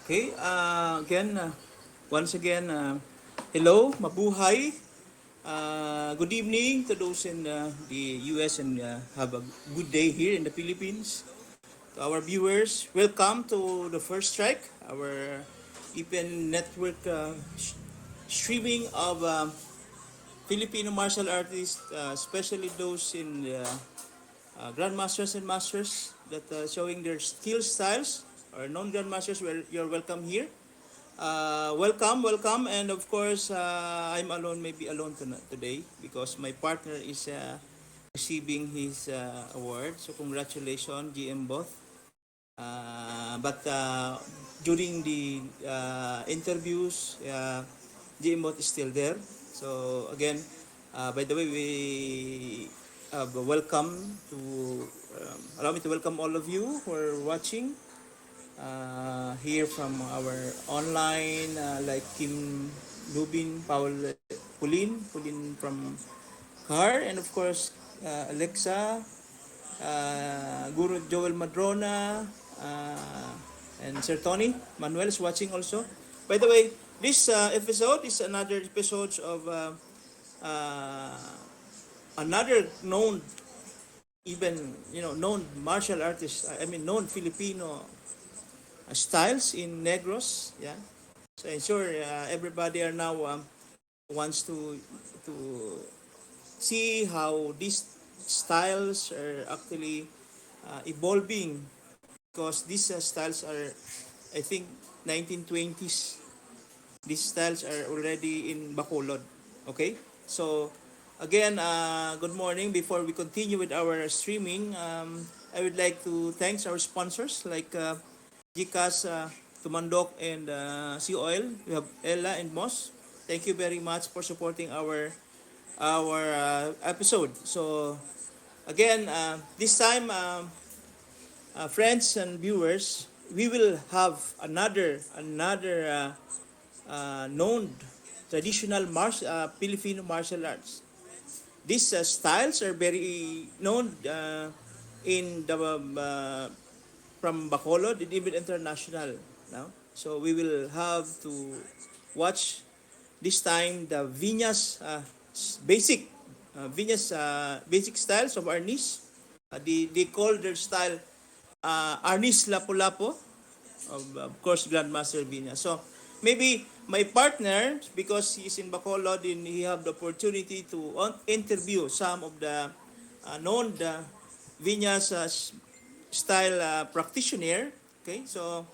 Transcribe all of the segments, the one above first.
Okay, once again, hello, mabuhay. Good evening to those in the US and have a good day here in the Philippines. To our viewers, welcome to the First Strike, our EPN network streaming of Filipino martial artists, especially those in grandmasters and masters that showing their skill styles or non-grandmasters. You're welcome here. Welcome, and of course, I'm alone, maybe alone today because my partner is receiving his award. So congratulations, GM both. But during the interviews, GM both is still there. So again, by the way, we welcome to allow me to welcome all of you who are watching here from our online, like Kim Lubin, Pauline from Car, and of course Alexa, Guru Joel Madrona, and Sir Tony Manuel is watching also. By the way, this episode is another episode of uh, another known, even known martial artist. I mean, known Filipino styles in Negros. Yeah, so I'm sure everybody are now wants to see how these styles are actually evolving, because these styles are, I think, 1920s. These styles are already in Bacolod. Okay, so again, good morning. Before we continue with our streaming, I would like to thanks our sponsors like Gcash, Tumandok, and Sea Oil. We have Ella and Moss. Thank you very much for supporting our episode. So again, this time, friends and viewers, we will have another known traditional Filipino martial arts. These styles are very known in the from Bacolod and even international now. So we will have to watch this time the Viñas basic basic styles of Arnis. They call their style Arnis Lapu-Lapu, of course Grandmaster Viñas. So maybe my partner, because he's in Bacolod, and he have the opportunity to interview some of the known Viñas style practitioner. Okay, so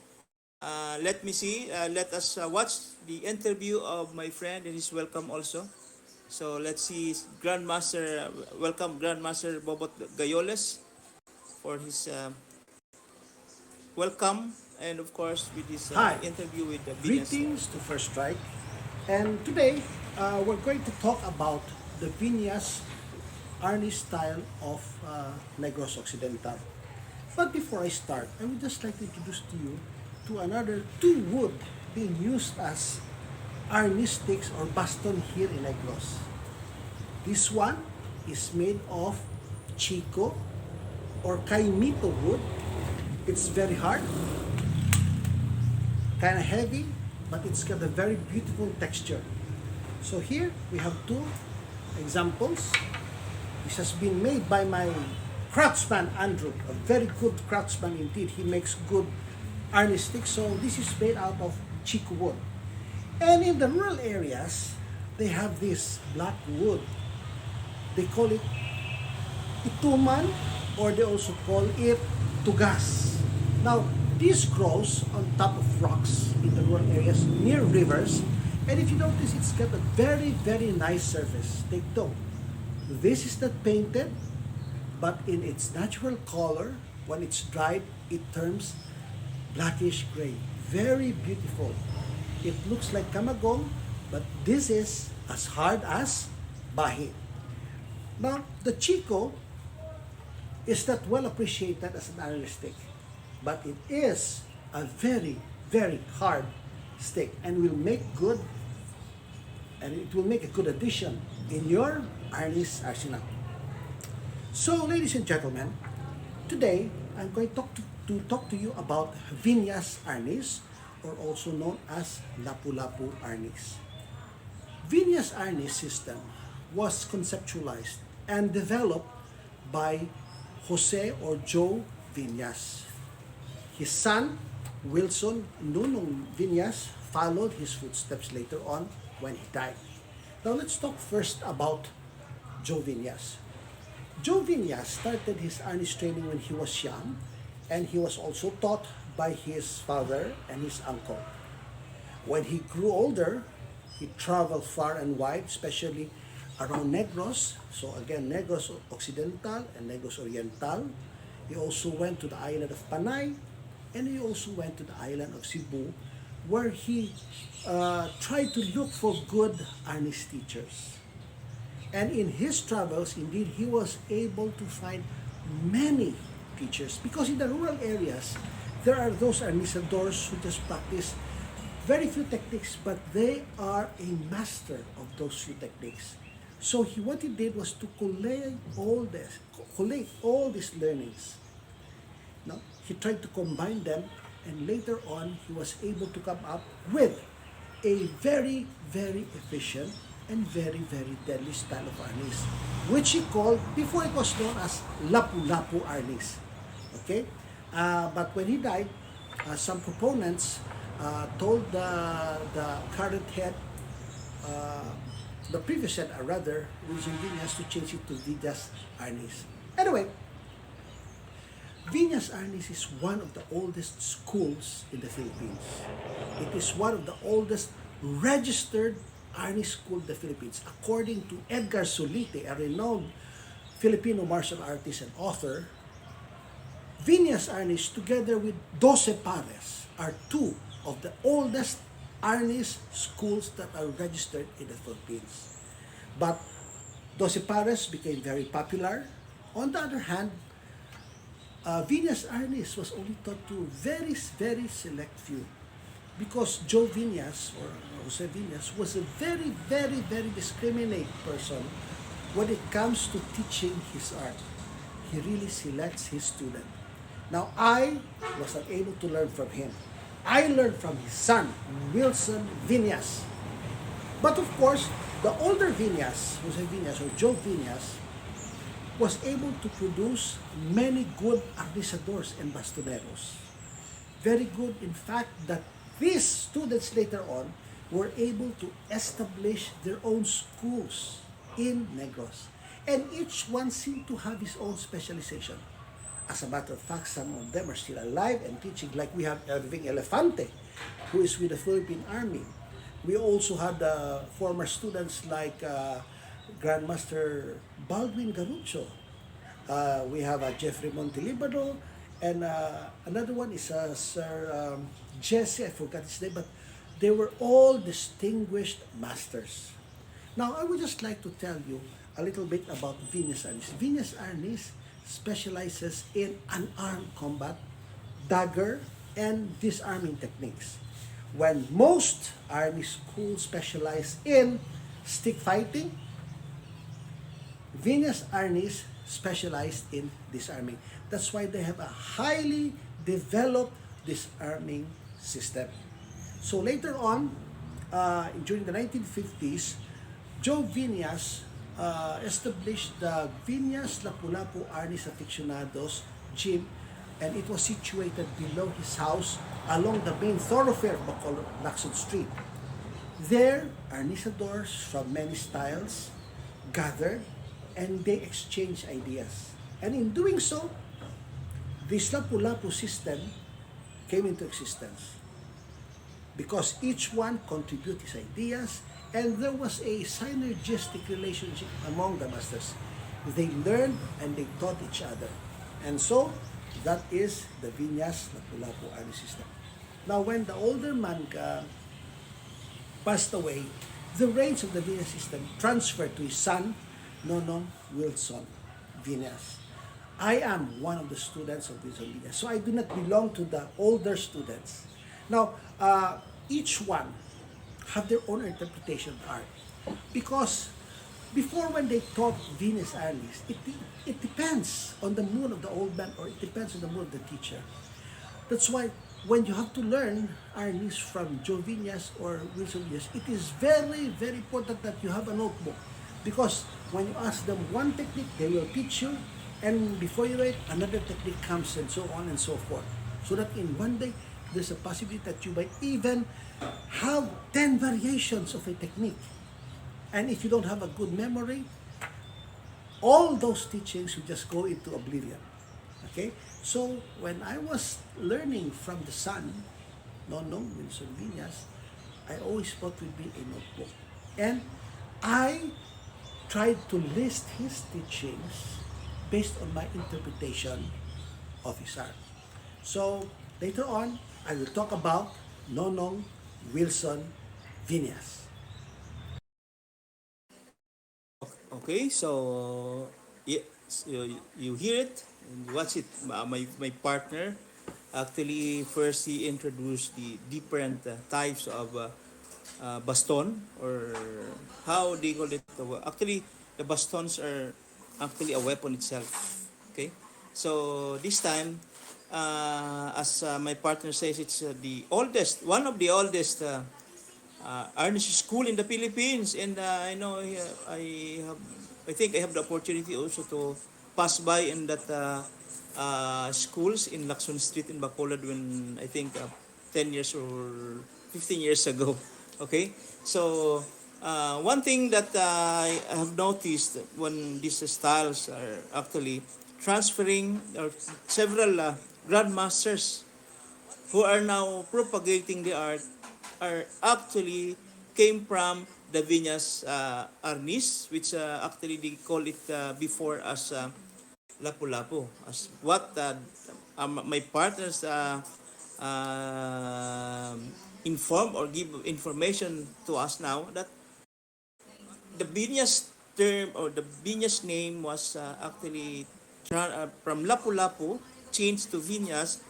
let me see. Let us watch the interview of my friend, and he's welcome also. So let's see, Grandmaster, welcome Grandmaster Bobot Gayoles for his welcome, and of course with this Hi, interview with the Venus. greetings to First Strike. And today, we're going to talk about the Viñas Arnis style of Negros Occidental. But before I start, I would just like to introduce to you to another two wood being used as Arnis sticks or baston here in Negros. This one is made of chico or kaimito wood. It's very hard, kind of heavy, but it's got a very beautiful texture. So here we have two examples. This has been made by my craftsman Andrew, a very good craftsman indeed. He makes good Arnis sticks. So this is made out of chico wood. And in the rural areas, they have this black wood. They call it ituman, or they also call it tugas. Now, this grows on top of rocks in the rural areas near rivers. And if you notice, it's got a very, very nice surface. Take note. This is not painted, but in its natural color, when it's dried, it turns blackish gray. Very beautiful. It looks like kamagong, but this is as hard as bahi. Now, the chico is not well appreciated as an iron stick, but it is a very, very hard stick and will make good, and it will make a good addition in your Arnis arsenal. So, ladies and gentlemen, today I'm going to talk to you about Viñas Arnis, or also known as Lapu-Lapu Arnis. Vinyas Arnis system was conceptualized and developed by Jose or Joe Vinyas. His son, Wilson Nunong Vinyas, followed his footsteps later on when he died. Now let's talk first about Joe Vinyas. Joe Vinyas started his Arnis training when he was young, and he was also taught by his father and his uncle. When he grew older, he traveled far and wide, especially around Negros. So again, Negros Occidental and Negros Oriental. He also went to the island of Panay, and he also went to the island of Cebu, where he tried to look for good Arnis teachers. And in his travels, indeed, he was able to find many teachers, because in the rural areas, there are those Arnisadors who just practice very few techniques, but they are a master of those few techniques. So what he did was to collate all these learnings. Now, he tried to combine them, and later on, he was able to come up with a very, very efficient and very, very deadly style of Arnis, which he called, before it was known as Lapu-Lapu Arnis. Okay? But when he died, some proponents told the current head, the previous head, rather, Wilson Vinyas, to change it to Vinyas Arnis. Anyway, Vinyas Arnis is one of the oldest schools in the Philippines. It is one of the oldest registered Arnis school in the Philippines. According to Edgar Solite, a renowned Filipino martial artist and author, Vinyas Arnis, together with 12 Pares, are two of the oldest Arnis schools that are registered in the Philippines. But 12 Pares became very popular. On the other hand, Vinyas Arnis was only taught to very, very select few, because Joe Vinyas, or Jose Vinyas, was a very, very, very discriminate person when it comes to teaching his art. He really selects his student. Now, I was not able to learn from him. I learned from his son, Wilson Vinyas. But of course, the older Vinyas, Jose Vinyas or Joe Vinyas, was able to produce many good arnisadors and bastoneros. Very good, in fact, that these students later on were able to establish their own schools in Negros. And each one seemed to have his own specialization. As a matter of fact, some of them are still alive and teaching, like we have Irving Elefante, who is with the Philippine Army. We also had former students like Grandmaster Baldwin Garucho. We have Jeffrey Montelibano, and another one is Sir Jesse, I forgot his name, but they were all distinguished masters. Now, I would just like to tell you a little bit about Vinyas Arnis. Vinyas Arnis specializes in unarmed combat, dagger, and disarming techniques. When most Army schools specialize in stick fighting, Vinyas Arnis specialized in disarming. That's why they have a highly developed disarming system. So later on, during the 1950s, Joe Vinyas established the Vinyas Lapu-Lapu Arnis Aficionados Gym, and it was situated below his house along the main thoroughfare of Bacolod, Lacson Street. There, Arnisadors from many styles gathered, and they exchanged ideas. And in doing so, this Lapu-Lapu system came into existence, because each one contributed his ideas, and there was a synergistic relationship among the masters. They learned and they taught each other. And so, that is the Vinyas Lapu-Lapu Arnis system. Now, when the older man passed away, the reins of the Vinyas system transferred to his son, Nonong Wilson Vinyas. I am one of the students of Wilson Vinyas, so I do not belong to the older students. Now, each one have their own interpretation of art, because before, when they taught Vinyas Arnis, it depends on the mood of the old man, or it depends on the mood of the teacher. That's why when you have to learn Arnis from Joe Viñas or Wilson Viñas, it is very, very important that you have a notebook. Because when you ask them one technique, they will teach you, and before you write, another technique comes, and so on and so forth. So that in one day, there's a possibility that you might even have 10 variations of a technique. And if you don't have a good memory, all those teachings will just go into oblivion. Okay? So when I was learning from the son, Nonong Wilson Viñas, I always brought with me a notebook. And I tried to list his teachings based on my interpretation of his art. So later on, I will talk about Nonong Wilson Viñas. Okay, so yeah, you hear it and you watch it. My partner actually first he introduced the different types of baston, or how they call it. Actually, the bastons are actually a weapon itself. Okay, so this time, as my partner says, it's the oldest, one of the oldest Arnis school in the Philippines, and I know I think I have the opportunity also to pass by in that schools in Lacson Street in Bacolod when I think 10 years or 15 years ago. Okay, so one thing that I have noticed when these styles are actually transferring, or several grandmasters who are now propagating the art are actually came from the Viñas Arnis, which actually they call it before as Lapu-Lapu. As what my partners inform or give information to us now, that the Viñas term or the Viñas name was actually from Lapu-Lapu changed to Viñas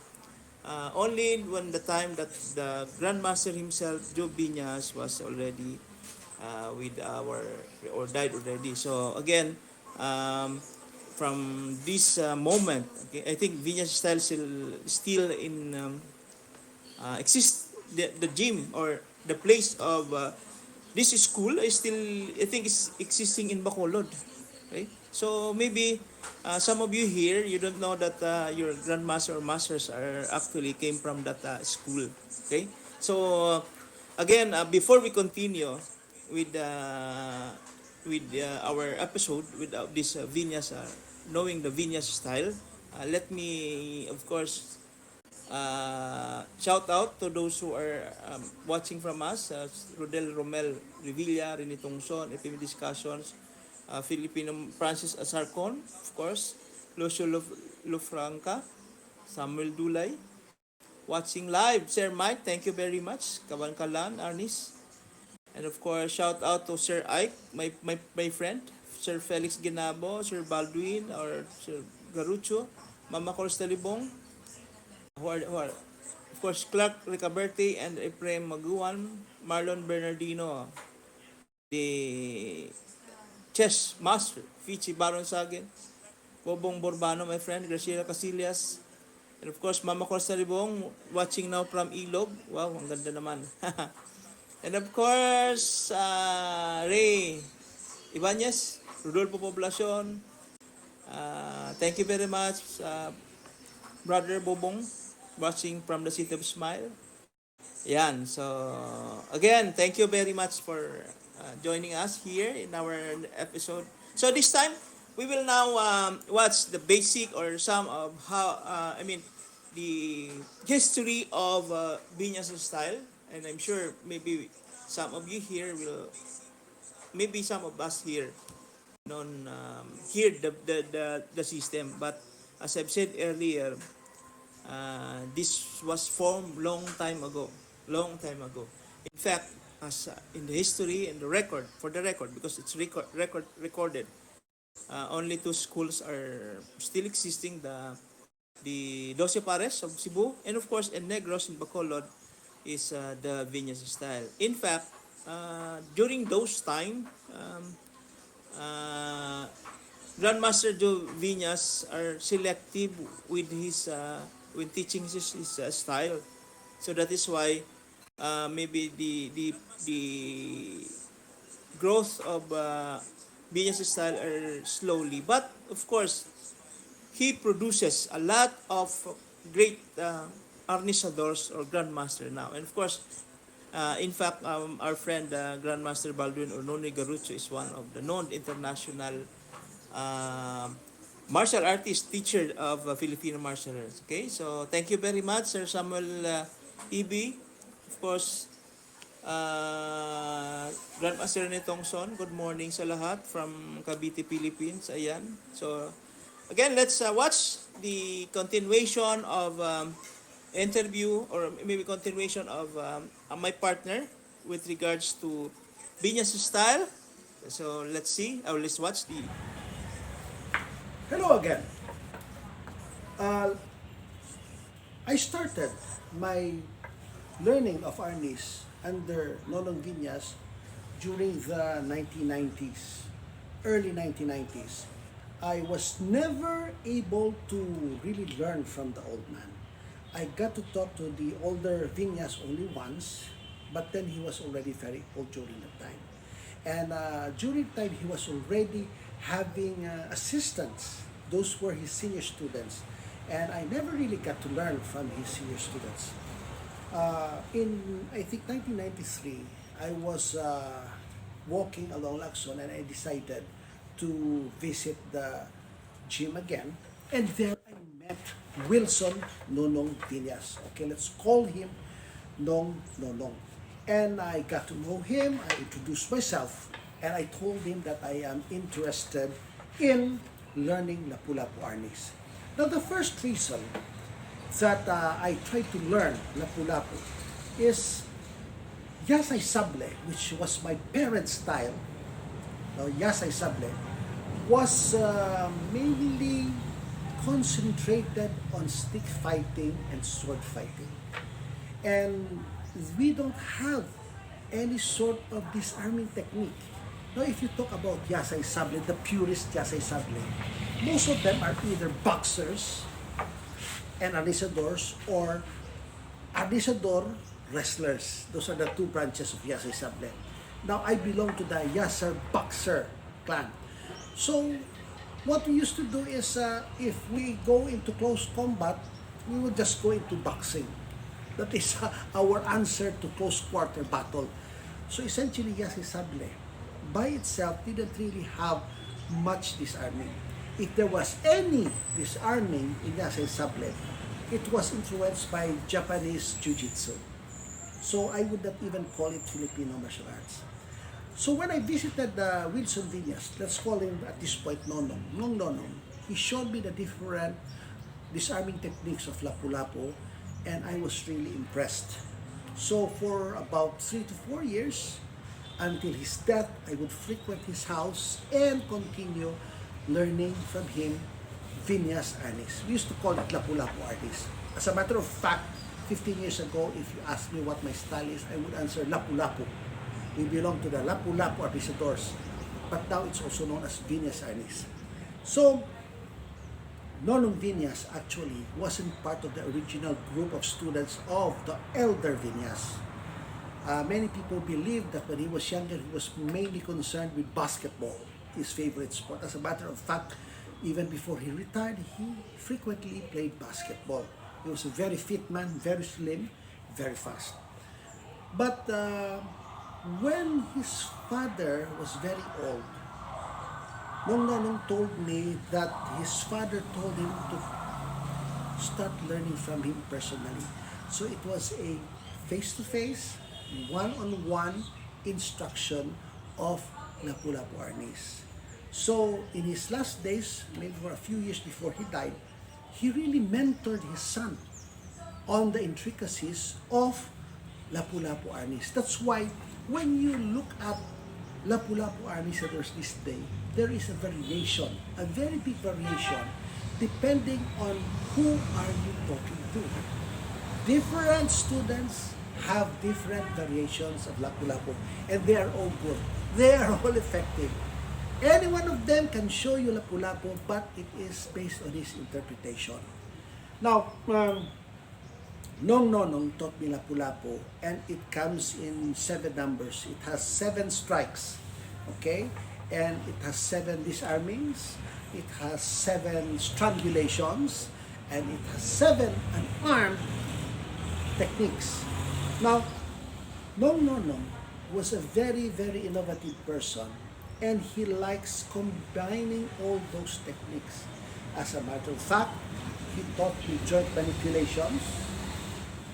only when the time that the Grandmaster himself, Joe Viñas, was already with our, or died already. So again, from this moment, okay, I think Viñas style still in exist. The gym or the place of this school is still, I think, is existing in Bacolod. Okay? So maybe some of you here, you don't know that your grandmaster or masters are actually came from that school. Okay? So again, before we continue with our episode with this Viñas, knowing the Viñas style, let me of course shout out to those who are watching from us, Rodel Romel Revilla, Rini Tongson, FM Discussions, Filipino Francis Asarcon, of course, Lucio Lufranca, Samuel Dulay, watching live, Sir Mike, thank you very much, Kawan Kalan, Arnis, and of course, shout out to Sir Ike, my friend, Sir Felix Ginabo, Sir Baldwin, or Sir Garucho, Mama Cols Talibong, who are of course Clark Ricaberte and Ephraim Maguan, Marlon Bernardino, the chess master, Fichi Baron Sagin, Bobong Borbano, my friend, Graciela Casillas, and of course Mama Costa Ribong, watching now from Ilog. Wow, ang ganda naman. And of course, Ray Ibanez, Rodolfo Poblacion, thank you very much, Brother Bobong, watching from the City of Smile. Yan. So, again, thank you very much for joining us here in our episode. So, this time, we will now watch the basic or some of how, the history of Viñas style. And I'm sure maybe some of you here will, maybe some of us here, hear the system. But as I've said earlier, this was formed long time ago. Long time ago. In fact, as in the history and the record, for the record, because it's recorded, only two schools are still existing: the Doce Pares of Cebu, and of course, in Negros in Bacolod is the Viñas style. In fact, during those time, uh, Grandmaster Joe Viñas are selective with his when teaching his style. So that is why maybe the growth of business style are slowly, but of course he produces a lot of great arnisadors or grandmaster now. And of course, in fact, our friend Grandmaster Baldwin or Noni Garucho is one of the known international um martial artist teacher of Filipino martial arts. Okay, so thank you very much, Sir Samuel EB. Of course, Grandmaster Netongson, good morning sa lahat from Cavite, Philippines. Ayan. So, again, let's watch the continuation of interview or maybe continuation of my partner with regards to business style. So, let's see. Let's watch the... Hello again. Uh, I started my learning of Arnis under Nolong Viñas during the 1990s, early 1990s. I was never able to really learn from the old man. I got to talk to the older Viñas only once, but then he was already very old during that time. And during the time, he was already having assistants. Those were his senior students. And I never really got to learn from his senior students. In, I think, 1993, I was walking along Lacson and I decided to visit the gym again. And there I met Wilson Nonong Villas. Okay, let's call him Nonong. And I got to know him, I introduced myself, and I told him that I am interested in learning Lapu-Lapu Arnis. Now, the first reason that I tried to learn Lapu-Lapu is Yasay Sable, which was my parents' style. Now, Yasay Sable was mainly concentrated on stick fighting and sword fighting. And we don't have any sort of disarming technique. Now, if you talk about Yasay Sable, the purest Yasay Sable, most of them are either boxers and alisadors or alisador wrestlers. Those are the two branches of Yasay Sable. Now, I belong to the Yasser Boxer clan. So, what we used to do is if we go into close combat, we would just go into boxing. That is our answer to close quarter battle. So essentially, Yasay Sable by itself didn't really have much disarming. If there was any disarming in Yasay Sable, it was influenced by Japanese Jiu-Jitsu. So I would not even call it Filipino martial arts. So when I visited Wilson Villas, let's call him at this point Nonong, he showed me the different disarming techniques of Lapu-Lapu, and I was really impressed. So for about 3 to 4 years, until his death, I would frequent his house and continue learning from him Viñas Arnis. We used to call it Lapu-Lapu Arnis. As a matter of fact, 15 years ago, if you ask me what my style is, I would answer Lapu-Lapu. We belong to the Lapu-Lapu Arnisadors, but now it's also known as Viñas Arnis. So, Nonong Viñas actually wasn't part of the original group of students of the elder Viñas. Many people believe that when he was younger, he was mainly concerned with basketball, his favorite sport. As a matter of fact, even before he retired, he frequently played basketball. He was a very fit man, very slim, very fast. But when his father was very old, Nonong told me that his father told him to start learning from him personally. So it was a face-to-face, one-on-one instruction of Lapu-Lapu Arnis. So in his last days, maybe for a few years before he died, he really mentored his son on the intricacies of Lapu-Lapu Arnis. That's why when you look at Lapu-Lapu Arnisadors this day, there is a variation, a very big variation, depending on who are you talking to. Different students have different variations of Lapu-Lapu, and they are all good. They are all effective. Any one of them can show you Lapu-Lapu, but it is based on his interpretation. Now, Nong Nonong taught me Lapu-Lapu, and it comes in 7 numbers. It has 7 strikes, okay? And it has 7 disarmings, it has 7 strangulations, and it has 7 unarmed techniques. Now, Nong Nonong was a very, very innovative person, and he likes combining all those techniques. As a matter of fact, he taught me joint manipulations,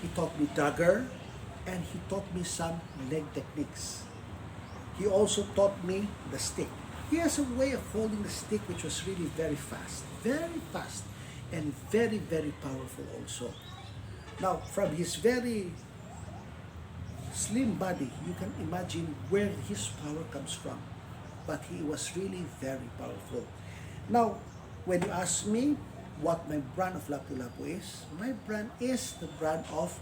he taught me dagger, and he taught me some leg techniques. He also taught me the stick. He has a way of holding the stick which was really very fast, and very, very powerful also. Now, from his very slim body, you can imagine where his power comes from. But he was really very powerful. Now, when you ask me what my brand of Lapu-Lapu is, my brand is the brand of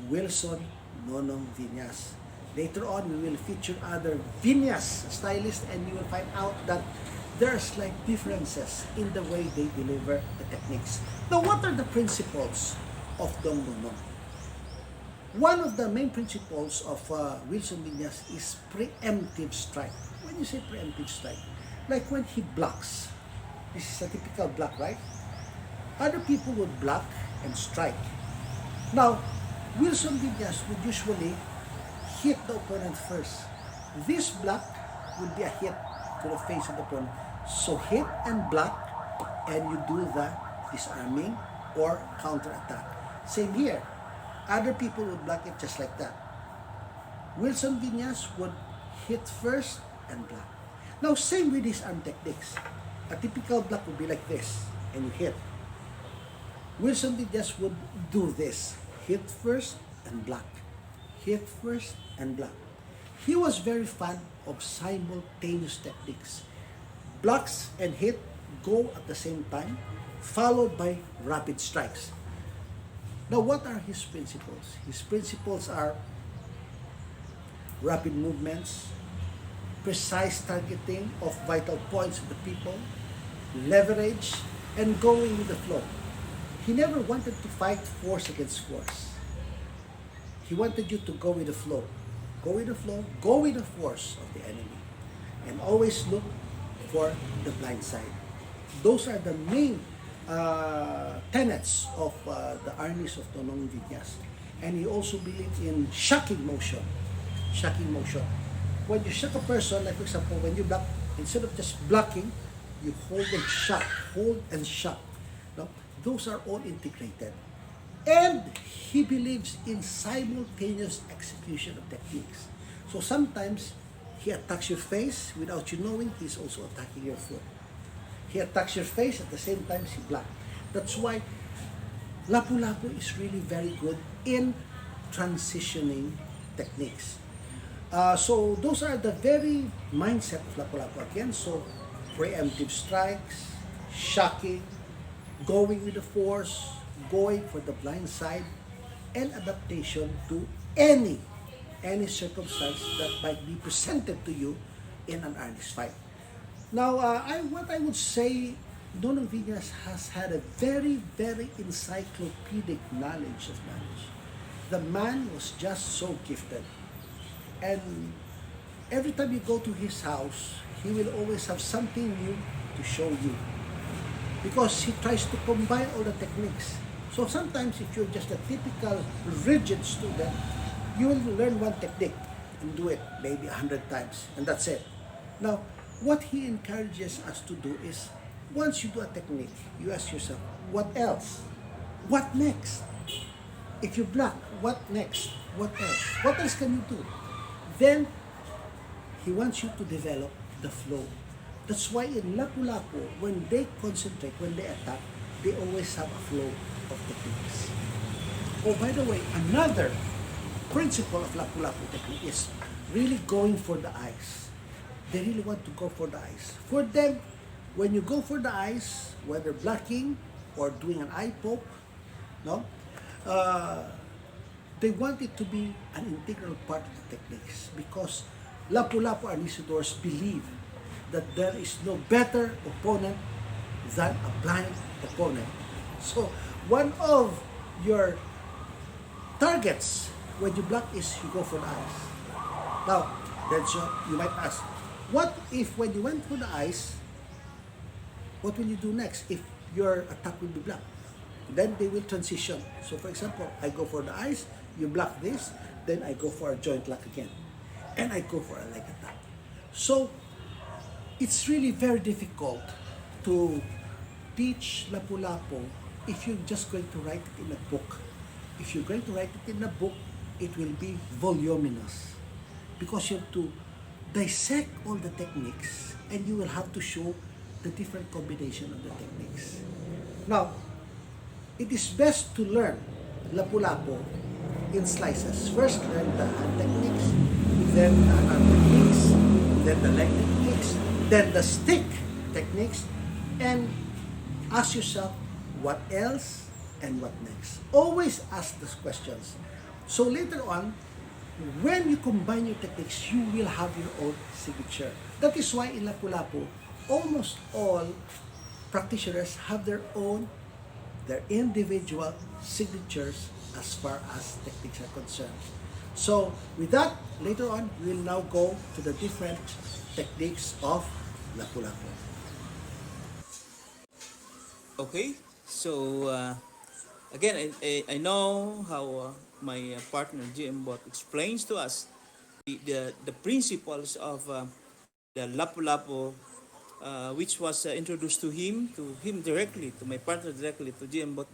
Wilson Nonong Viñas. Later on, we will feature other Viñas stylists, and you will find out that there are slight differences in the way they deliver the techniques. Now, what are the principles of Dong Nonong? One of the main principles of Wilson Viñas is preemptive strike. When you say preemptive strike, like when he blocks, this is a typical block, right? Other people would block and strike. Now, Wilson Viñas would usually hit the opponent first. This block would be a hit to the face of the opponent. So hit and block, and you do the disarming or counter attack. Same here. Other people would block it just like that. Wilson Viñas would hit first and block. Now, same with these arm techniques. A typical block would be like this, and you hit. Wilson Viñas would do this. Hit first and block. Hit first and block. He was very fond of simultaneous techniques. Blocks and hit go at the same time, followed by rapid strikes. Now, what are his principles? His principles are rapid movements, precise targeting of vital points of the people, leverage, and going with the flow. He never wanted to fight force against force. He wanted you to go with the flow. Go with the flow, go with the force of the enemy, and always look for the blind side. Those are the main tenets of the Arnis of Nonong Viñas. And he also believed in shocking motion. Shocking motion. When you shock a person, like for example, when you block, instead of just blocking, you hold and shock, hold and shock. No? Those are all integrated. And he believes in simultaneous execution of techniques. So sometimes he attacks your face without you knowing he's also attacking your foot. He attacks your face at the same time he blocks. That's why Lapu-Lapu is really very good in transitioning techniques. So those are the very mindset of Lapu-Lapu again. So preemptive strikes, shocking, going with the force, going for the blind side, and adaptation to any circumstance that might be presented to you in an Arnis fight. Now, what I would say, Nonong Viñas has had a very, very encyclopedic knowledge. The man was just so gifted. And every time you go to his house, he will always have something new to show you. Because he tries to combine all the techniques. So sometimes if you're just a typical rigid student, you will learn one technique and do it maybe 100 times, and that's it. Now, what he encourages us to do is, once you do a technique, you ask yourself, what else? What next? If you block, what next? What else? What else can you do? Then, he wants you to develop the flow. That's why in Lapu-Lapu, when they concentrate, when they attack, they always have a flow of techniques. Oh, by the way, another principle of Lapu-Lapu technique is really going for the eyes. They really want to go for the eyes. For them, when you go for the eyes, whether blocking or doing an eye poke, no, they want it to be an integral part of the techniques, because Lapu-Lapu Arnisidors believe that there is no better opponent than a blind opponent. So one of your targets when you block is you go for the eyes. Now, then so you might ask, what if when you went for the eyes, what will you do next if your attack will be blocked? Then they will transition. So for example, I go for the eyes, you block this, then I go for a joint lock again. And I go for a leg attack. So it's really very difficult to teach Lapu-Lapu if you're just going to write it in a book. If you're going to write it in a book, it will be voluminous because you have to dissect all the techniques and you will have to show the different combination of the techniques. Now, it is best to learn Lapu-Lapu in slices. First, learn the hand techniques, then the arm techniques, then the leg techniques, then the stick techniques, and ask yourself, what else and what next? Always ask those questions. So later on, when you combine your techniques, you will have your own signature. That is why in Lapu-Lapu, almost all practitioners have their individual signatures as far as techniques are concerned. So with that, later on, we will now go to the different techniques of Lapu-Lapu. Okay, so again, I know how my partner GM Bot explains to us the principles of the Lapu-Lapu, which was introduced to him directly, to my partner directly, to GM Bot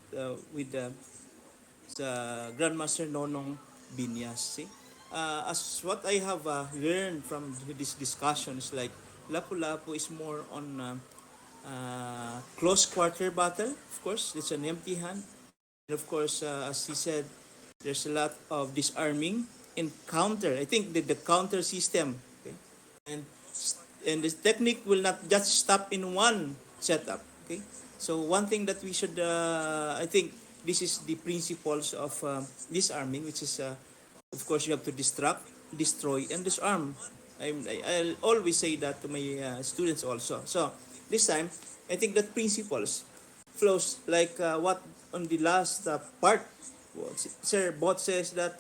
with the Grandmaster Nonong Binyas. See? As what I have learned from this discussion is like Lapu-Lapu is more on close quarter battle. Of course, it's an empty hand. And of course, as he said, there's a lot of disarming and counter. I think the counter system. Okay? And and this technique will not just stop in one setup. Okay, so one thing that we should, I think, this is the principles of disarming, which is, of course, you have to distract, destroy, and disarm. I'll always say that to my students also. So this time, I think that principles flows like what on the last part, Sir Bot says that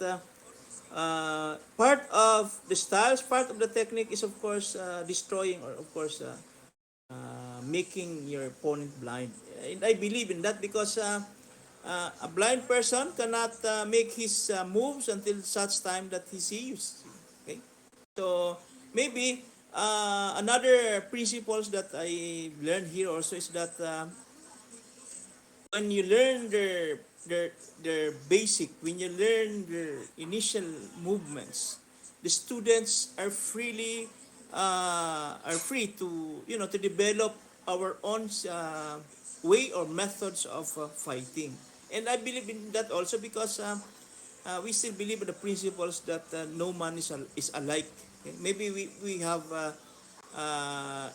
part of the styles, part of the technique is of course destroying, or of course making your opponent blind. And I believe in that because a blind person cannot make his moves until such time that he sees. Okay, so maybe another principles that I learned here also is that when you learn their basic, when you learn their initial movements, the students are free to to develop our own way or methods of fighting. And I believe in that also because we still believe in the principles that no man is alike. Okay? Maybe we have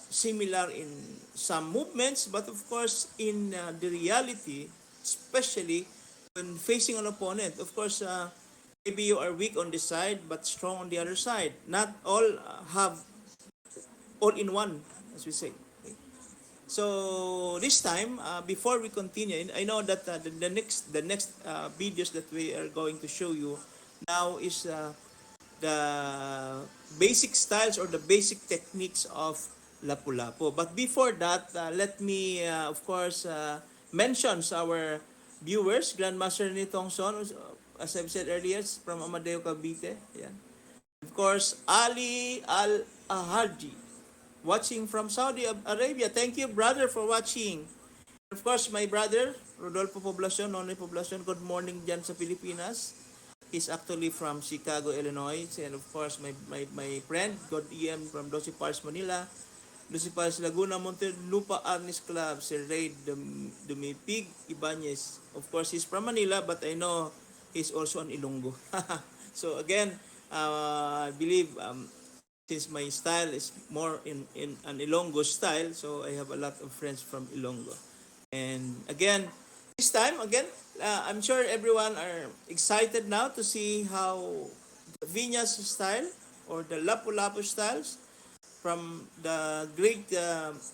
similar in some movements, but of course in the reality, especially when facing an opponent, of course maybe you are weak on this side but strong on the other side. Not all have all in one, as we say. Okay? So this time, before we continue, I know that the next videos that we are going to show you now is the basic styles or the basic techniques of Lapu-Lapu. But before that, let me, of course, mention our viewers. Grandmaster Nitong Son, as I've said earlier, is from Amadeo Cavite. Yeah. Of course, Ali Al-Ahadi, watching from Saudi Arabia. Thank you, brother, for watching. Of course, my brother, Rodolfo Poblacion, Nonoy Poblacion, good morning dyan sa Pilipinas. He's actually from Chicago, Illinois. And of course, my friend, God EM from Doce Pars, Manila. Doce Pars, Laguna, Montelupa, Arnis Club, Sir Ray Dumipig Ibanez. Of course, he's from Manila, but I know he's also an Ilonggo. So again, I believe since my style is more in an Ilonggo style, so I have a lot of friends from Ilonggo. And again, this time, again, I'm sure everyone are excited now to see how the Vinyas style or the Lapu-Lapu styles from the great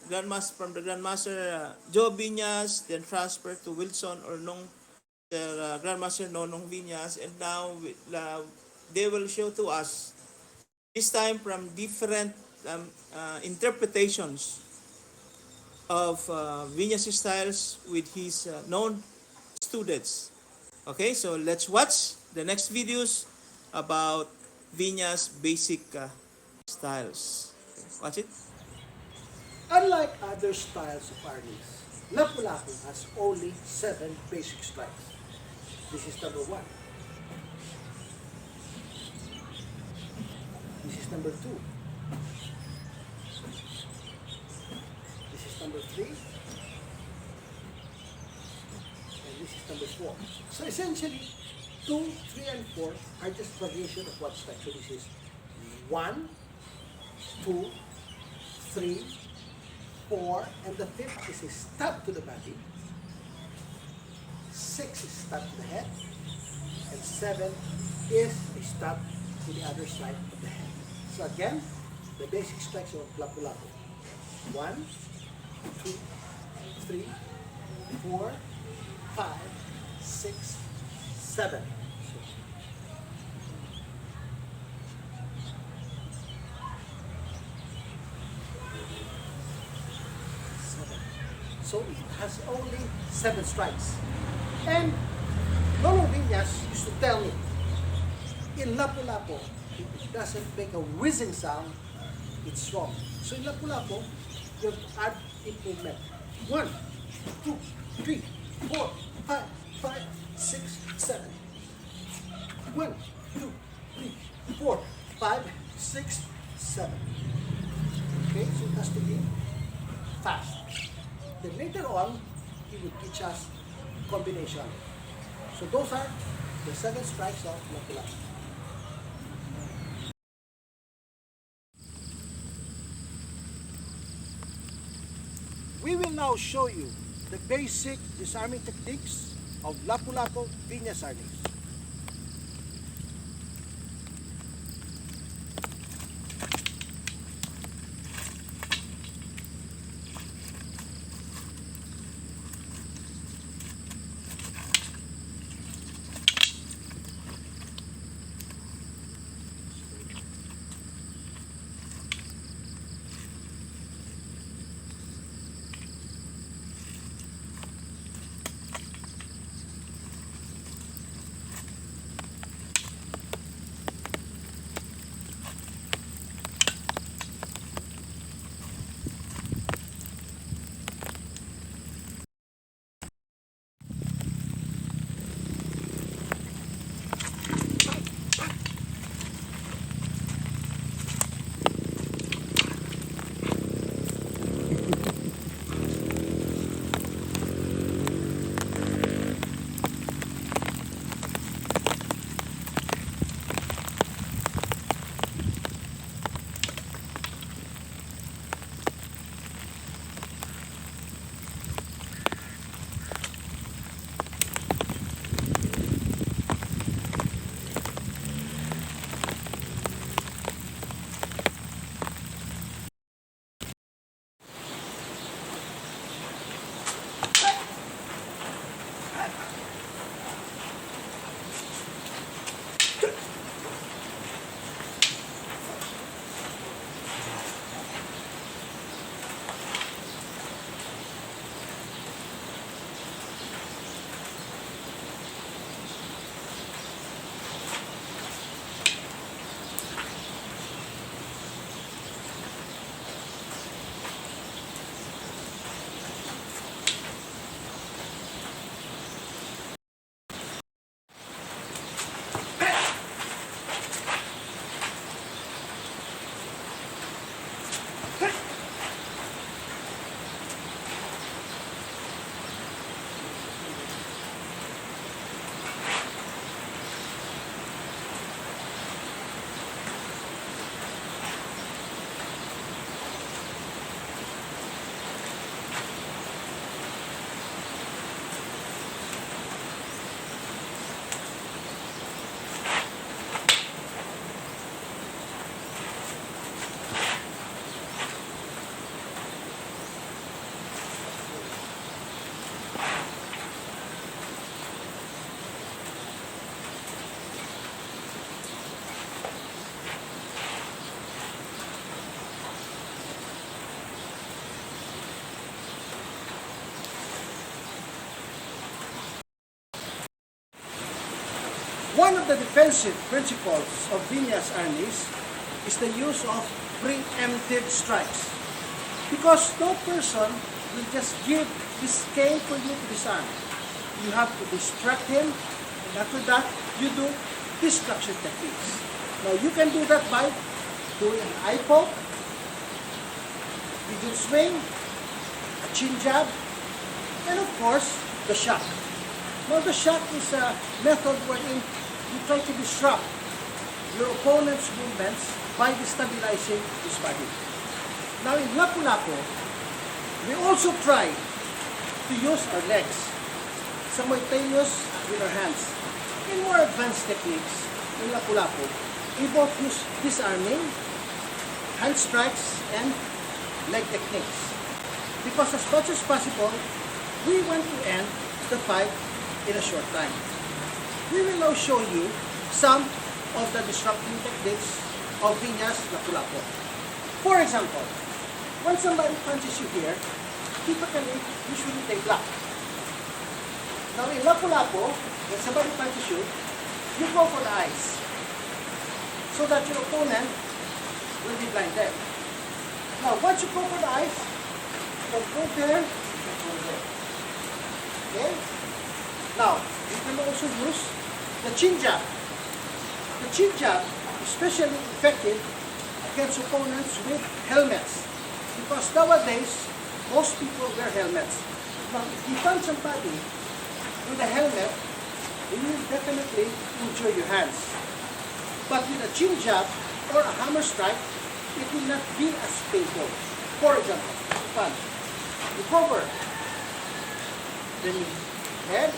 Grandmaster, Joe Vinyas, then transfer to Wilson or Nong Grandmaster Nonong Viñas, and now they will show to us, this time from different interpretations of Viñas styles with his known students. Okay, so let's watch the next videos about Viñas basic styles. Okay, watch it. Unlike other styles of Arnis, Lapu-Lapu has only 7 basic strikes. This is number 1. This is number 2. This is number 3. And this is number 4. So essentially, 2, 3, and 4 are just variation of one strike. So this is 1, 2, 3, 4, and the 5th is a stab to the body. 6 is stab to the head. And 7 is a stab to the other side of the head. So again, the basic strikes of Lapu-Lapu. 1, 2, 3, 4, 5, 6, 7. So it has only 7 strikes. And Lolo Viñas used to tell me, in Lapu-Lapu, if it doesn't make a whizzing sound, it's wrong. So in Lapu-Lapu, you have to add improvement. 1, 2, 3, 4, 5, 5, 6, 7. 1, 2, 3, 4, 5, 6, 7. Okay, so it has to be fast. Then later on, he will teach us combination. So those are the 7 strikes of Lapu-Lapu. We will now show you the basic disarming techniques of Lapu-Lapu Viñas Arnis. One of the defensive principles of Vinyas Arnis is the use of preemptive strikes. Because no person will just give this cane for you to disarm. You have to distract him, and after that, you do distraction techniques. Now, you can do that by doing an eye poke, pigeon swing, a chin jab, and of course, the shock. Now, the shock is a method wherein you try to disrupt your opponent's movements by destabilizing his body. Now, in Lapu-Lapu, we also try to use our legs simultaneous with our hands. In more advanced techniques, in Lapu-Lapu, we both use disarming, hand strikes, and leg techniques. Because as much as possible, we want to end the fight in a short time. We will now show you some of the disrupting techniques of Vinyas Lapu-Lapu. For example, when somebody punches you here, typically, usually they block. Now in Lapu-Lapu, when somebody punches you, you go for the eyes so that your opponent will be blinded. Now once you go for the eyes, you can go there, you can go there. Okay? Now, you can also use the chin jab. The chin jab is especially effective against opponents with helmets. Because nowadays, most people wear helmets. Now, if you punch somebody with a helmet, you will definitely injure your hands. But with a chin jab or a hammer strike, it will not be as painful. For example, you punch, you cover, then you head,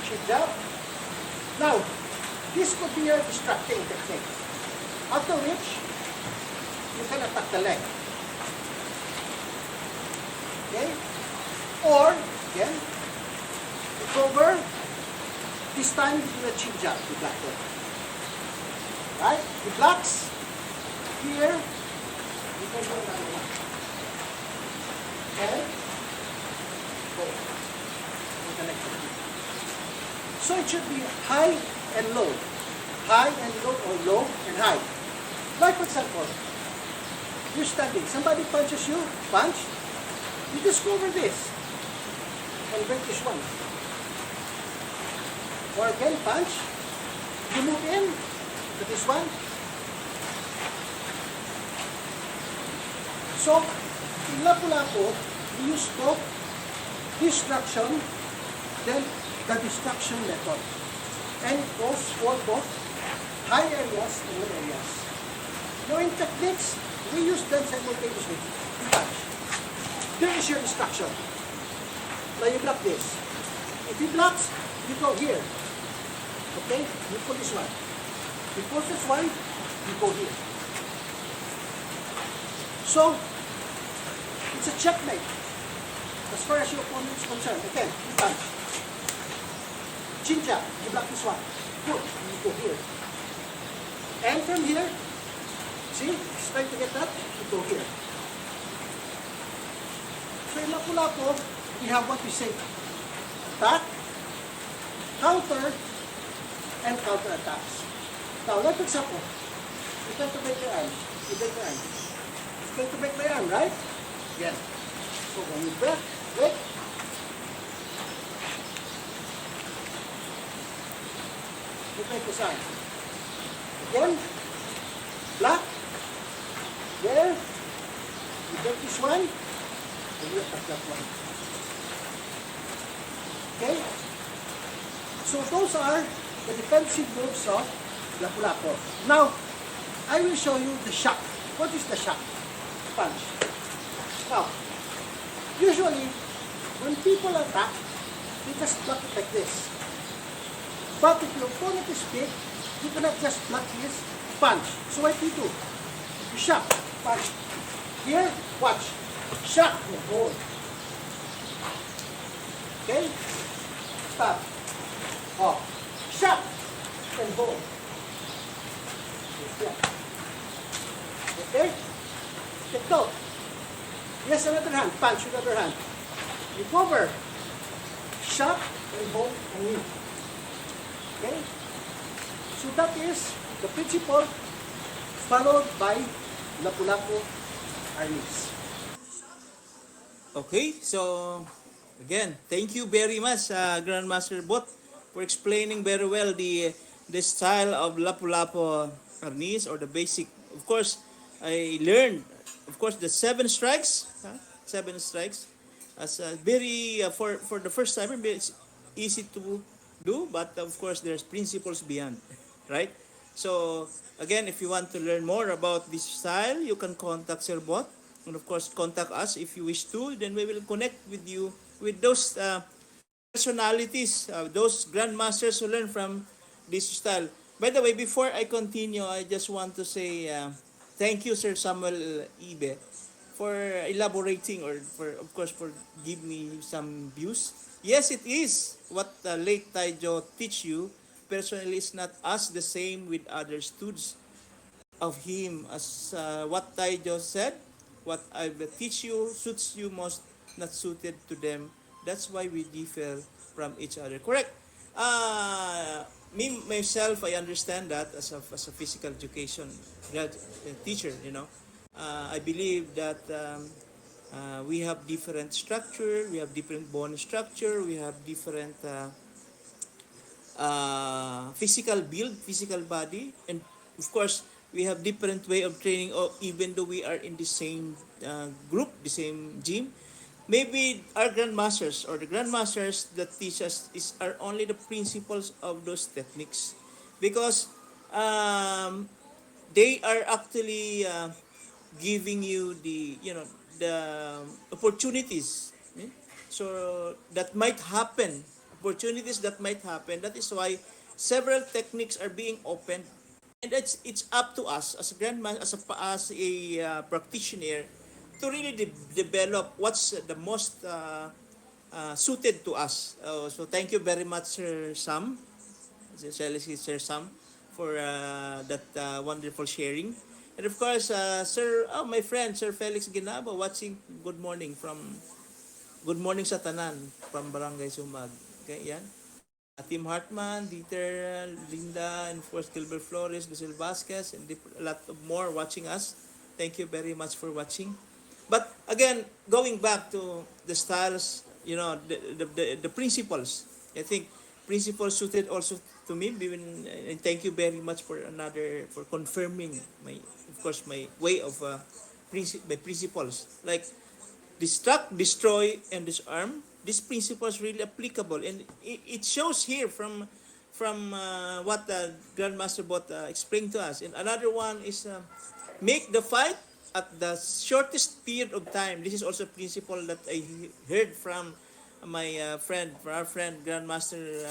chin jab. Now, this could be a distracting technique. After which, you can attack the leg. Okay? Or, again, you cover, this time with a chin jab, you block it. Right? He blocks. Here, you can go another one. Okay? Go. You connect it. So it should be high and low. High and low, or low and high. Like for example, you're standing, somebody punches you, punch, you just go over this and break this one. Or again, punch, you move in to this one. So, in Lapu-Lapu, we use both distraction, then the distraction method. And it goes for both high areas and low areas. Now in techniques, we use them simultaneously. Touch. There is your distraction. Now you block this. If he blocks, you go here. Okay? You pull this one. You pull this one, you go here. So, it's a checkmate. As far as your opponent is concerned. Again, you punch. Chin jab, you block this one. Good, you go here. And from here, see, he's trying to get that, you go here. So in Lapu-Lapu, we have what we say, attack, counter, and counter-attacks. Now, like for example, you try to break your arm, you break your arm. You try to break my arm, right? Yes. So when you break, you break this arm. Again, block, there, you break this one, and you attack that one. Okay? So those are the defensive moves of Lapu-Lapu. Now, I will show you the shock. What is the shock? Punch. Now, usually, when people attack, they just block it like this. But if your opponent is big, you cannot just block this, punch. So what do? You shock, punch. Here, watch. Shock, and hold. Okay? Stop. Oh. Shock, and hold. Okay? Take out. Yes, another hand. Punch with other hand. You cover. Shock, and hold, and knee. Okay? So that is the principle followed by Lapu-Lapu Arnis. Okay, so again, thank you very much, Grandmaster Bot, for explaining very well the style of Lapu-Lapu Arnis, or the basic. Of course, I learned, of course, the seven strikes, seven strikes, as very for the first timer, it's easy to do, but of course, there's principles beyond, right? So again, if you want to learn more about this style, you can contact Sir Bot, and of course, contact us if you wish to. Then we will connect with you with those personalities, those grandmasters who learn from this style. By the way, before I continue, I just want to say thank you, Sir Samuel Ibe, for elaborating, or for, of course, for give me some views. Yes, it is what late Taijo teach you. Personally, it's not us the same with other students of him, as what Taijo said. What I will teach you suits you most, not suited to them. That's why we differ from each other. Correct. Me myself, I understand that as a physical education teacher. I believe that we have different structure, we have different bone structure, we have different physical build, physical body, and of course we have different way of training. Or even though we are in the same group, the same gym, maybe our grandmasters or the grandmasters that teach us are only the principles of those techniques, because um, they are actually giving you the opportunities, so that might happen, opportunities that might happen. That is why several techniques are being opened, and it's up to us as a grandmaster, as a practitioner, to really develop what's the most suited to us. So thank you very much, Sir Sam, Sir Sam, for that wonderful sharing. And of course, my friend, Sir Felix Ginabo, watching. Good morning sa tanan from Barangay Sumag. Okay, yan. Tim Hartman, Dieter, Linda, and of course Gilbert Flores, Lucille Vasquez, and a lot of more watching us. Thank you very much for watching. But again, going back to the styles, the principles. I think principles suited also to me. And thank you very much for confirming my way of my principles. Like destruct, destroy, and disarm. This principle is really applicable, and it shows here from what Grandmaster Bot explained to us. And another one is make the fight at the shortest period of time. This is also a principle that I heard from our friend Grandmaster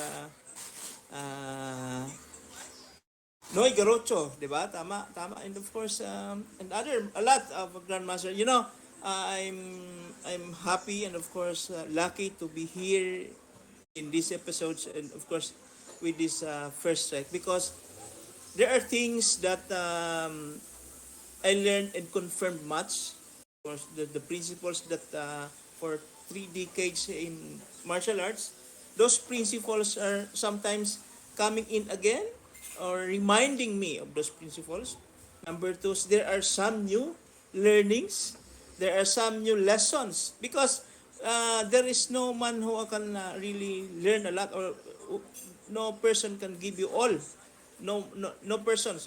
Noy Garocho, di ba? Tama, tama. And of course, and a lot of Grandmaster. I'm happy and of course lucky to be here in these episodes, and of course with this first strike, because there are things that I learned and confirmed much. Of course, the principles that for 3 decades in martial arts, those principles are sometimes coming in again or reminding me of those principles. Number two, there are some new learnings, there are some new lessons, because there is no man who can really learn a lot, or no person can give you all. No person.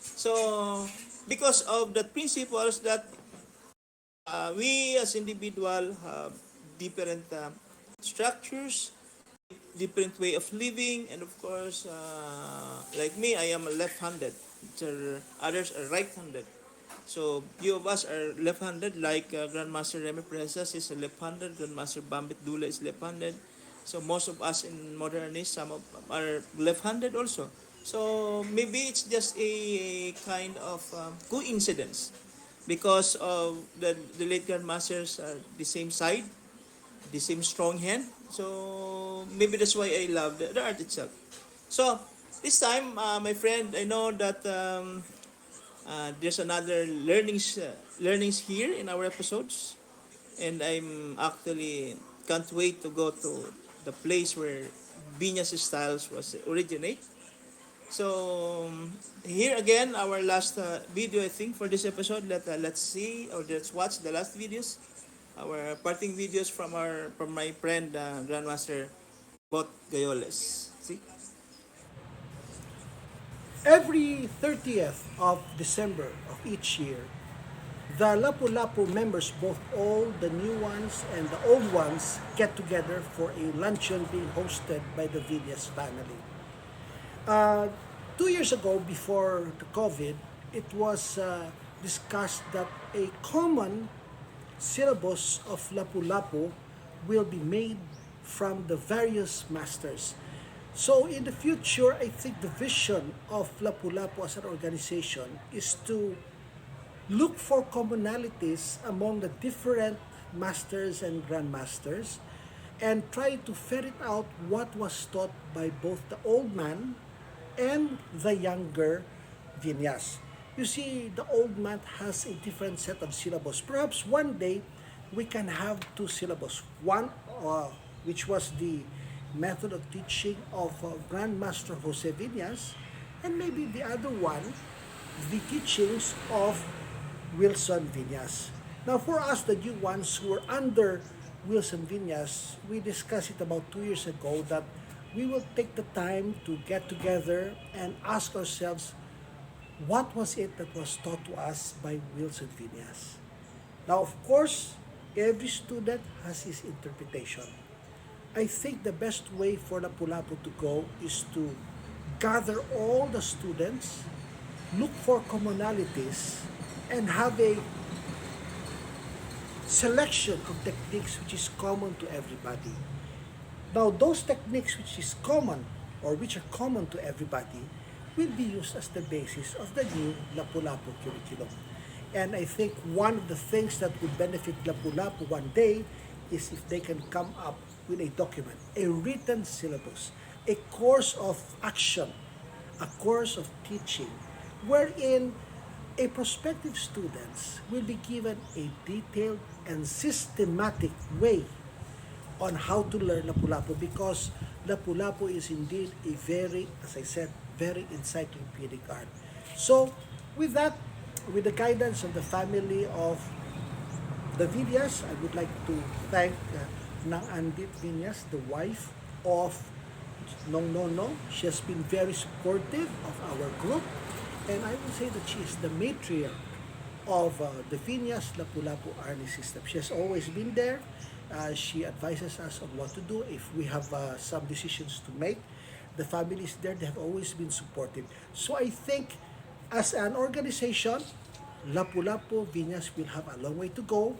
So because of the principles that we as individual have different structures, different way of living, and of course, like me, I am a left-handed. Others are right-handed. So few of us are left-handed, like Grandmaster Remy Presas is a left-handed, Grandmaster Bambit Dula is left-handed. So most of us in modernists, some of are left-handed also. So maybe it's just a kind of coincidence, because of the late Grandmasters are the same side, the same strong hand. So maybe that's why I love the art itself. So this time, my friend, I know that there's another learnings here in our episodes, and I'm actually can't wait to go to the place where vinyas styles was originate. So here again, our last video, I think, for this episode. Let's see, or let's watch the last videos, our parting videos from my friend Grandmaster Bot Gayoles. See. Every 30th of December of each year, the Lapu-Lapu members, both old, the new ones, and the old ones, get together for a luncheon being hosted by the Villas family. Uh, 2 years ago, before the COVID, it was discussed that a common syllabus of Lapu-Lapu will be made from the various masters. So in the future, I think the vision of Lapu-Lapu as an organization is to look for commonalities among the different masters and grandmasters and try to ferret out what was taught by both the old man and the younger Vinyas. You see, the old man has a different set of syllables. Perhaps one day we can have two syllables. One, which was the method of teaching of Grandmaster Jose Vinyas, and maybe the other one, the teachings of Wilson Vinyas. Now, for us, the new ones who were under Wilson Vinyas, we discussed it about 2 years ago that we will take the time to get together and ask ourselves what was it that was taught to us by Wilson Vinyas. Now, of course, every student has his interpretation. I think the best way for Lapu-Lapu to go is to gather all the students, look for commonalities, and have a selection of techniques which is common to everybody. Now, those techniques which is common or which are common to everybody will be used as the basis of the new Lapu-Lapu curriculum. And I think one of the things that would benefit Lapu-Lapu one day is if they can come up with a document, a written syllabus, a course of action, a course of teaching, wherein a prospective students will be given a detailed and systematic way on how to learn Lapu-Lapu, because Lapu-Lapu is indeed a very, as I said, very encyclopedic art. So, with that, with the guidance of the family of the Villas, I would like to thank Nang Andit Villas, the wife of Nong Nono. She has been very supportive of our group, and I would say that she is the matriarch of the Villas Lapu-Lapu Arnis system. She has always been there. She advises us on what to do if we have some decisions to make. The family is there. They have always been supportive. So I think as an organization, Lapu-Lapu Vinyas will have a long way to go.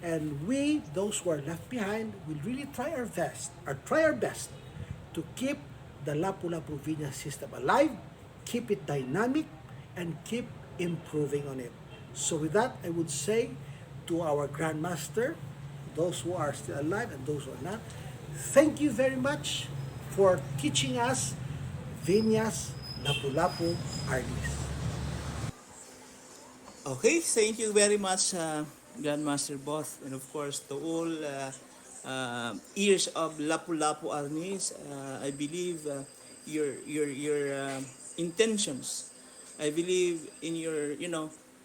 And we, those who are left behind, will really try our best, to keep the Lapu-Lapu Vinyas system alive, keep it dynamic, and keep improving on it. So with that, I would say to our Grandmaster, those who are still alive and those who are not, thank you very much for teaching us Vinyas Lapu-Lapu Arnis. Okay, thank you very much, Grandmaster Both, and of course to all ears of Lapu-Lapu Arnis. I believe your intentions. I believe in your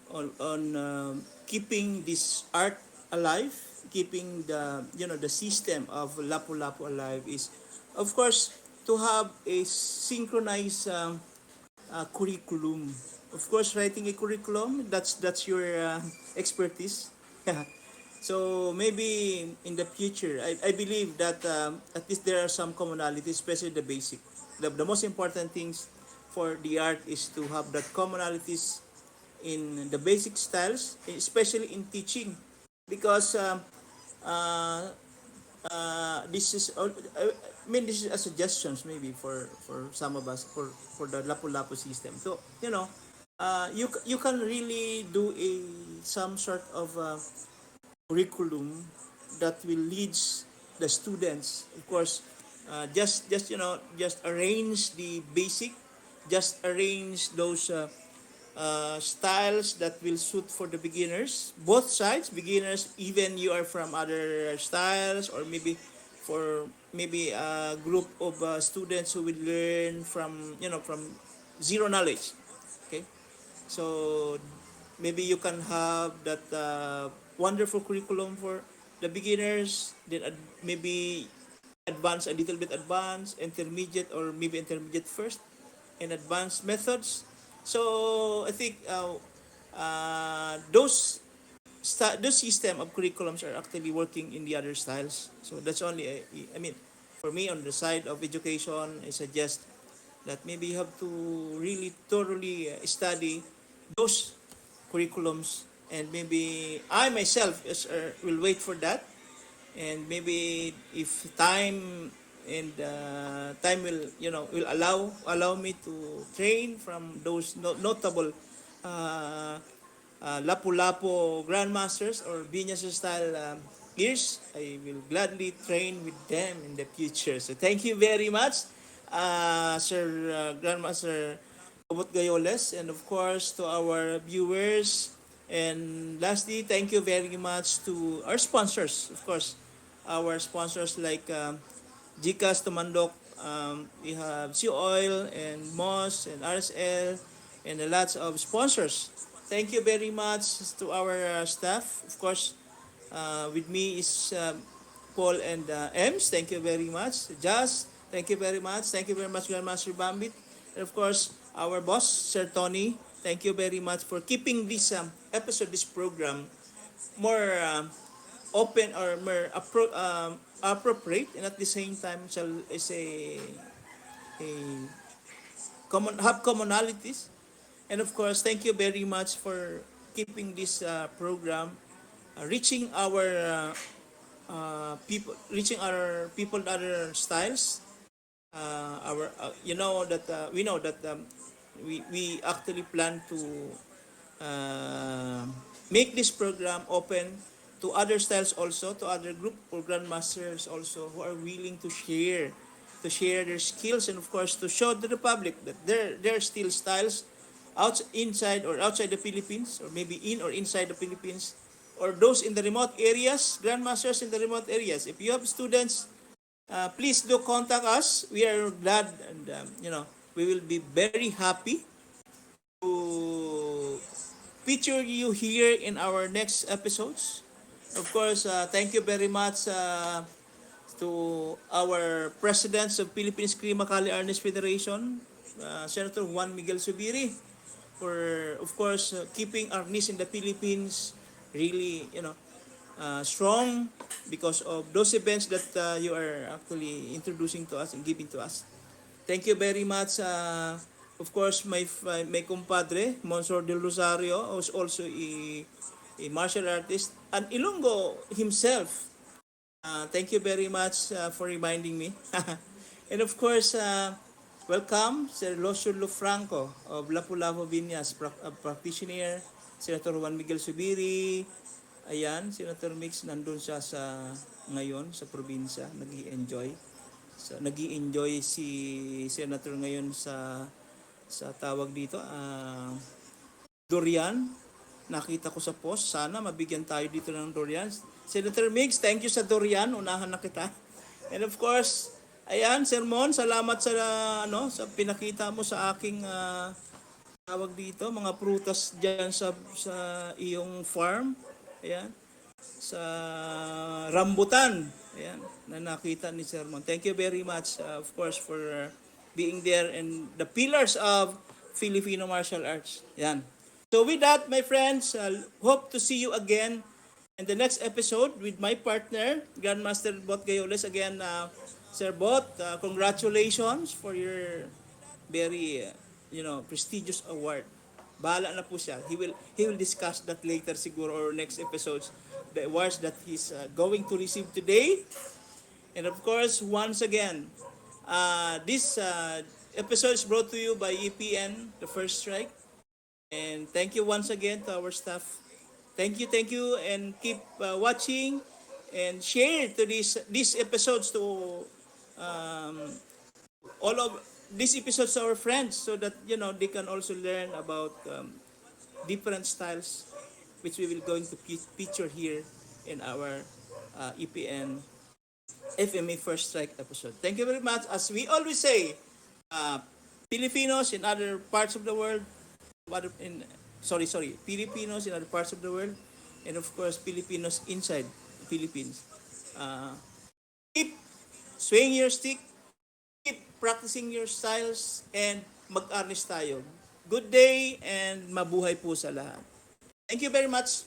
on keeping this art alive, keeping the system of Lapu-Lapu alive is, of course, to have a synchronized curriculum. Of course, writing a curriculum, that's your expertise. So maybe in the future, I believe that at least there are some commonalities, especially the basic. The most important things for the art is to have that commonalities in the basic styles, especially in teaching, because uh, this is I mean this is a suggestions maybe for some of us for the Lapu-Lapu system. So you can really do a some sort of curriculum that will lead the students, of course, just arrange the basic, just arrange those styles that will suit for the beginners, both sides, beginners, even you are from other styles, or maybe for maybe a group of students who will learn from from zero knowledge. Okay, so maybe you can have that wonderful curriculum for the beginners, then maybe advanced, a little bit advanced, intermediate, or maybe intermediate first, and advanced methods. So I think those system of curriculums are actually working in the other styles. So that's only, I mean, for me on the side of education, I suggest that maybe you have to really thoroughly study those curriculums, and maybe I myself will wait for that, and maybe if time will will allow me to train from those notable uh, Lapu-Lapu grandmasters or Vinyasa style gears, I will gladly train with them in the future. So thank you very much, Sir Grandmaster Robot Gayoles, and of course to our viewers. And lastly, thank you very much to our sponsors, of course, our sponsors like Gcash, Tumandok, we have Sea Oil and Moss and RSL and lots of sponsors. Thank you very much to our staff. Of course, with me is Paul and Ems. Thank you very much. Jazz, thank you very much. Thank you very much, Grandmaster Bambit. And of course, our boss, Sir Tony. Thank you very much for keeping this episode, this program, more open or more appropriate, and at the same time shall is a common have commonalities. And of course, thank you very much for keeping this program reaching our people in other styles. Our you know that we know that we actually plan to uh, make this program open to other styles also, to other group or grandmasters also who are willing to share their skills, and of course to show to the public that there are still styles inside or outside the Philippines, or maybe in or inside the Philippines, or those in the remote areas, grandmasters in the remote areas. If you have students, please do contact us. We are glad, and we will be very happy to feature you here in our next episodes. Of course, thank you very much to our presidents of Philippines Krimakali Arnis Federation, Senator Juan Miguel Subiri, for of course keeping Arnis in the Philippines really strong because of those events that you are actually introducing to us and giving to us. Thank you very much. Of course, my compadre, Monsignor Del Rosario, who's also a martial artist, and Ilonggo himself. Thank you very much for reminding me. And of course, welcome Sir Losio Lufranco of Lapu-Lapu Vinyas, practitioner, Senator Juan Miguel Subiri. Ayan, Senator Mix nandun siya ngayon sa probinsya, nag-i-enjoy. So, nag-i-enjoy si Senator ngayon sa tawag dito, durian. Nakita ko sa post, sana mabigyan tayo dito ng durian. Senator Mix, thank you sa durian, unahan na kita. And of course, ayan, Sir Mon, salamat sa pinakita mo sa aking tawag dito, mga prutas diyan sa iyong farm. Ayan, sa rambutan. Ayan, na nakita ni Sir Mon. Thank you very much, of course, for being there and the pillars of Filipino Martial Arts. Ayan. So with that, my friends, hope to see you again in the next episode with my partner, Grandmaster Bot Gayoles. Again, Sir Bot, congratulations for your very, prestigious award. Bahala na po siya. He will discuss that later siguro or next episodes, the awards that he's going to receive today. And of course, once again, this episode is brought to you by EPN, The First Strike. And thank you once again to our staff. Thank you, and keep watching and share to these episodes to all of these episodes to our friends, so that they can also learn about different styles which we will going to feature here in our EPN FMA First Strike episode. Thank you very much. As we always say, uh, Filipinos in other parts of the world, Filipinos in other parts of the world, and of course, Filipinos inside the Philippines. Uh, keep swaying your stick, keep practicing your styles, and mag-arnis tayo. Good day and mabuhay po sa lahat. Thank you very much.